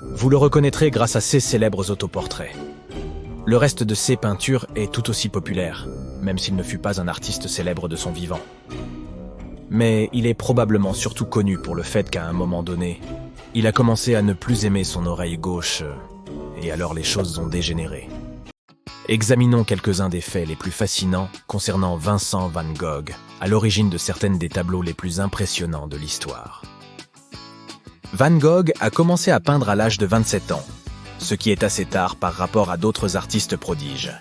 Vous le reconnaîtrez grâce à ses célèbres autoportraits. Le reste de ses peintures est tout aussi populaire, même s'il ne fut pas un artiste célèbre de son vivant. Mais il est probablement surtout connu pour le fait qu'à un moment donné, il a commencé à ne plus aimer son oreille gauche, et alors les choses ont dégénéré. Examinons quelques-uns des faits les plus fascinants concernant Vincent van Gogh, à l'origine de certaines des tableaux les plus impressionnants de l'histoire. Van Gogh a commencé à peindre à l'âge de 27 ans, ce qui est assez tard par rapport à d'autres artistes prodiges.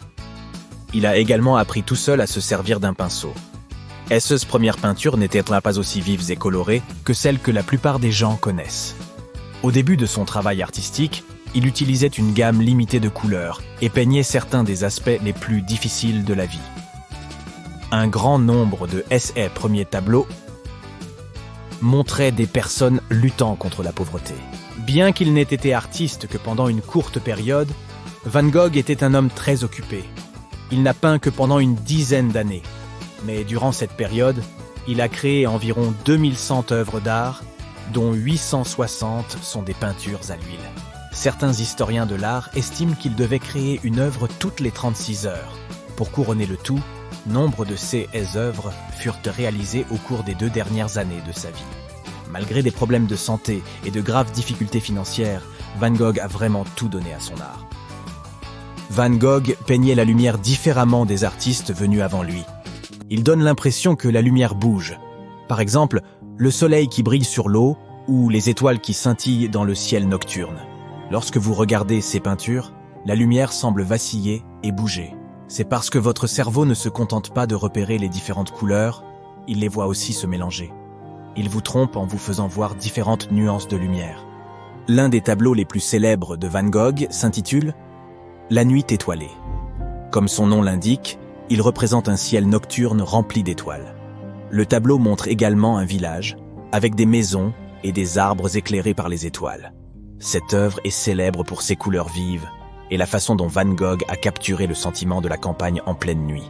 Il a également appris tout seul à se servir d'un pinceau. Et ces premières peintures n'étaient pas aussi vives et colorées que celles que la plupart des gens connaissent. Au début de son travail artistique, il utilisait une gamme limitée de couleurs et peignait certains des aspects les plus difficiles de la vie. Un grand nombre de ses premiers tableaux montrait des personnes luttant contre la pauvreté. Bien qu'il n'ait été artiste que pendant une courte période, Van Gogh était un homme très occupé. Il n'a peint que pendant une dizaine d'années, mais durant cette période, il a créé environ 2100 œuvres d'art, dont 860 sont des peintures à l'huile. Certains historiens de l'art estiment qu'il devait créer une œuvre toutes les 36 heures. Pour couronner le tout, nombre de ces œuvres furent réalisées au cours des 2 dernières années de sa vie. Malgré des problèmes de santé et de graves difficultés financières, Van Gogh a vraiment tout donné à son art. Van Gogh peignait la lumière différemment des artistes venus avant lui. Il donne l'impression que la lumière bouge. Par exemple, le soleil qui brille sur l'eau ou les étoiles qui scintillent dans le ciel nocturne. Lorsque vous regardez ces peintures, la lumière semble vaciller et bouger. C'est parce que votre cerveau ne se contente pas de repérer les différentes couleurs, il les voit aussi se mélanger. Il vous trompe en vous faisant voir différentes nuances de lumière. L'un des tableaux les plus célèbres de Van Gogh s'intitule « La nuit étoilée ». Comme son nom l'indique, il représente un ciel nocturne rempli d'étoiles. Le tableau montre également un village, avec des maisons et des arbres éclairés par les étoiles. Cette œuvre est célèbre pour ses couleurs vives et la façon dont Van Gogh a capturé le sentiment de la campagne en pleine nuit.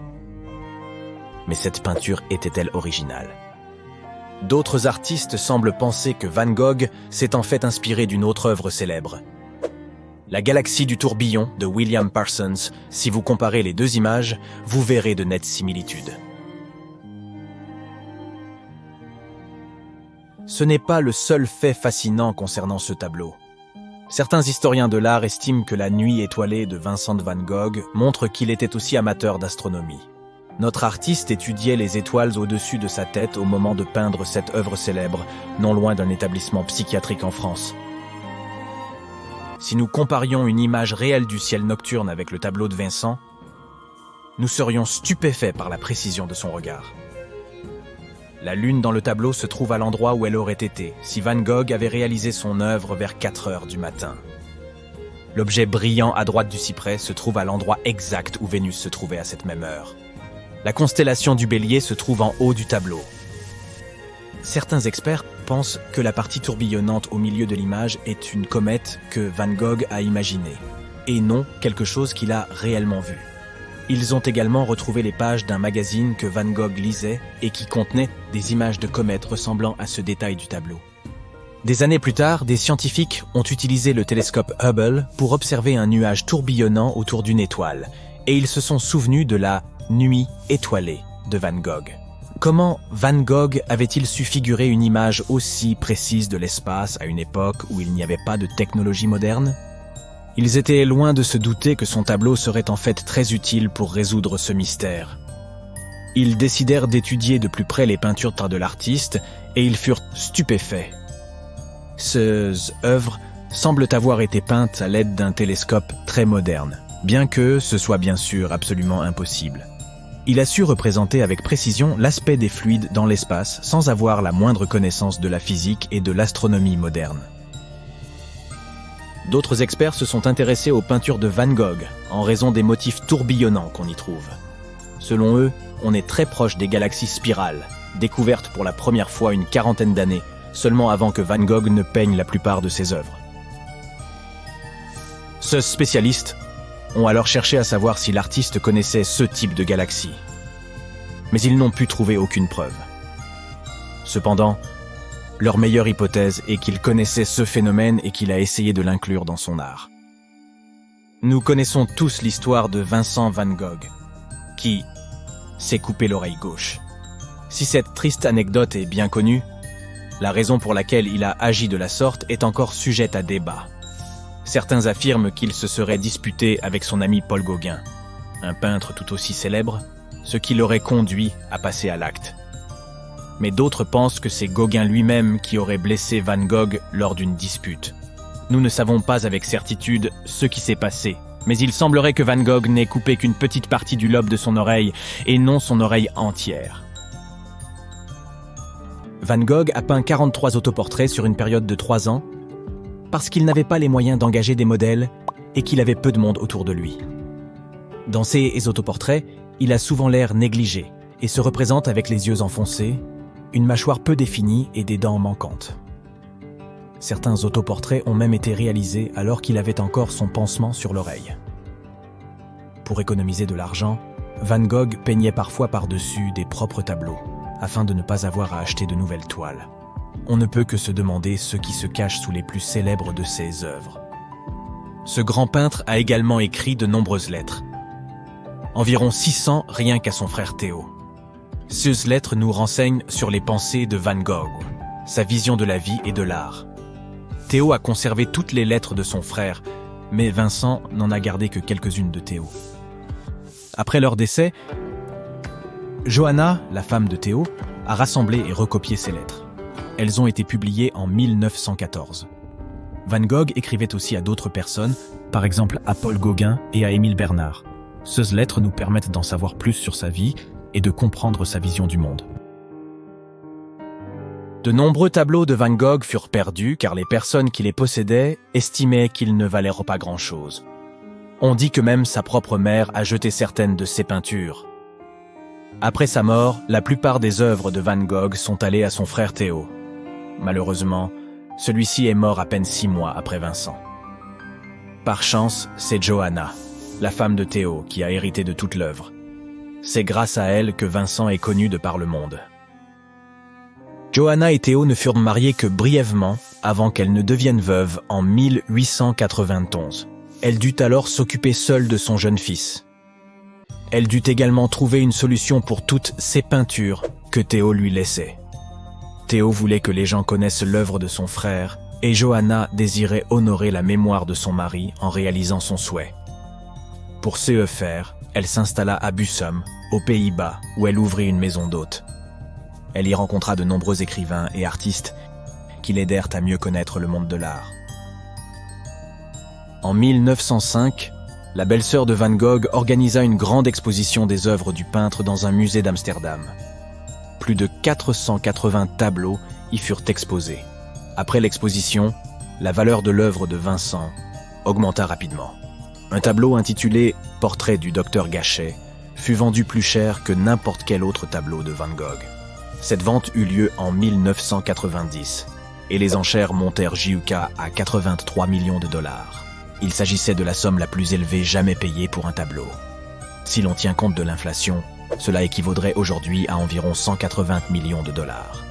Mais cette peinture était-elle originale ? D'autres artistes semblent penser que Van Gogh s'est en fait inspiré d'une autre œuvre célèbre. La galaxie du tourbillon de William Parsons, si vous comparez les 2 images, vous verrez de nettes similitudes. Ce n'est pas le seul fait fascinant concernant ce tableau. Certains historiens de l'art estiment que la nuit étoilée de Vincent van Gogh montre qu'il était aussi amateur d'astronomie. Notre artiste étudiait les étoiles au-dessus de sa tête au moment de peindre cette œuvre célèbre, non loin d'un établissement psychiatrique en France. Si nous comparions une image réelle du ciel nocturne avec le tableau de Vincent, nous serions stupéfaits par la précision de son regard. La lune dans le tableau se trouve à l'endroit où elle aurait été si Van Gogh avait réalisé son œuvre vers 4 heures du matin. L'objet brillant à droite du cyprès se trouve à l'endroit exact où Vénus se trouvait à cette même heure. La constellation du Bélier se trouve en haut du tableau. Certains experts pensent que la partie tourbillonnante au milieu de l'image est une comète que Van Gogh a imaginée, et non quelque chose qu'il a réellement vu. Ils ont également retrouvé les pages d'un magazine que Van Gogh lisait et qui contenait des images de comètes ressemblant à ce détail du tableau. Des années plus tard, des scientifiques ont utilisé le télescope Hubble pour observer un nuage tourbillonnant autour d'une étoile, et ils se sont souvenus de la « nuit étoilée » de Van Gogh. Comment Van Gogh avait-il su figurer une image aussi précise de l'espace à une époque où il n'y avait pas de technologie moderne ? Ils étaient loin de se douter que son tableau serait en fait très utile pour résoudre ce mystère. Ils décidèrent d'étudier de plus près les peintures de l'artiste et ils furent stupéfaits. Ces œuvres semblent avoir été peintes à l'aide d'un télescope très moderne, bien que ce soit bien sûr absolument impossible. Il a su représenter avec précision l'aspect des fluides dans l'espace sans avoir la moindre connaissance de la physique et de l'astronomie moderne. D'autres experts se sont intéressés aux peintures de Van Gogh en raison des motifs tourbillonnants qu'on y trouve. Selon eux, on est très proche des galaxies spirales, découvertes pour la première fois une 40aine d'années, seulement avant que Van Gogh ne peigne la plupart de ses œuvres. Ces spécialistes ont alors cherché à savoir si l'artiste connaissait ce type de galaxie. Mais ils n'ont pu trouver aucune preuve. Cependant, Leur meilleure hypothèse est qu'il connaissait ce phénomène et qu'il a essayé de l'inclure dans son art. Nous connaissons tous l'histoire de Vincent van Gogh, qui s'est coupé l'oreille gauche. Si cette triste anecdote est bien connue, la raison pour laquelle il a agi de la sorte est encore sujette à débat. Certains affirment qu'il se serait disputé avec son ami Paul Gauguin, un peintre tout aussi célèbre, ce qui l'aurait conduit à passer à l'acte. Mais d'autres pensent que c'est Gauguin lui-même qui aurait blessé Van Gogh lors d'une dispute. Nous ne savons pas avec certitude ce qui s'est passé, mais il semblerait que Van Gogh n'ait coupé qu'une petite partie du lobe de son oreille et non son oreille entière. Van Gogh a peint 43 autoportraits sur une période de 3 ans parce qu'il n'avait pas les moyens d'engager des modèles et qu'il avait peu de monde autour de lui. Dans ses autoportraits, il a souvent l'air négligé et se représente avec les yeux enfoncés, une mâchoire peu définie et des dents manquantes. Certains autoportraits ont même été réalisés alors qu'il avait encore son pansement sur l'oreille. Pour économiser de l'argent, Van Gogh peignait parfois par-dessus des propres tableaux, afin de ne pas avoir à acheter de nouvelles toiles. On ne peut que se demander ce qui se cache sous les plus célèbres de ses œuvres. Ce grand peintre a également écrit de nombreuses lettres. Environ 600 rien qu'à son frère Théo. Ces lettres nous renseignent sur les pensées de Van Gogh, sa vision de la vie et de l'art. Théo a conservé toutes les lettres de son frère, mais Vincent n'en a gardé que quelques-unes de Théo. Après leur décès, Johanna, la femme de Théo, a rassemblé et recopié ces lettres. Elles ont été publiées en 1914. Van Gogh écrivait aussi à d'autres personnes, par exemple à Paul Gauguin et à Émile Bernard. Ces lettres nous permettent d'en savoir plus sur sa vie et de comprendre sa vision du monde. De nombreux tableaux de Van Gogh furent perdus car les personnes qui les possédaient estimaient qu'ils ne valaient pas grand-chose. On dit que même sa propre mère a jeté certaines de ses peintures. Après sa mort, la plupart des œuvres de Van Gogh sont allées à son frère Théo. Malheureusement, celui-ci est mort à peine 6 mois après Vincent. Par chance, c'est Johanna, la femme de Théo, qui a hérité de toute l'œuvre. C'est grâce à elle que Vincent est connu de par le monde. Johanna et Théo ne furent mariés que brièvement avant qu'elle ne devienne veuve en 1891. Elle dut alors s'occuper seule de son jeune fils. Elle dut également trouver une solution pour toutes ses peintures que Théo lui laissait. Théo voulait que les gens connaissent l'œuvre de son frère et Johanna désirait honorer la mémoire de son mari en réalisant son souhait. Pour ce faire, elle s'installa à Bussum, aux Pays-Bas, où elle ouvrit une maison d'hôtes. Elle y rencontra de nombreux écrivains et artistes qui l'aidèrent à mieux connaître le monde de l'art. En 1905, la belle-sœur de Van Gogh organisa une grande exposition des œuvres du peintre dans un musée d'Amsterdam. Plus de 480 tableaux y furent exposés. Après l'exposition, la valeur de l'œuvre de Vincent augmenta rapidement. Un tableau intitulé « Portrait du docteur Gachet » fut vendu plus cher que n'importe quel autre tableau de Van Gogh. Cette vente eut lieu en 1990 et les enchères montèrent jusqu'à 83 millions de dollars. Il s'agissait de la somme la plus élevée jamais payée pour un tableau. Si l'on tient compte de l'inflation, cela équivaudrait aujourd'hui à environ 180 millions de dollars.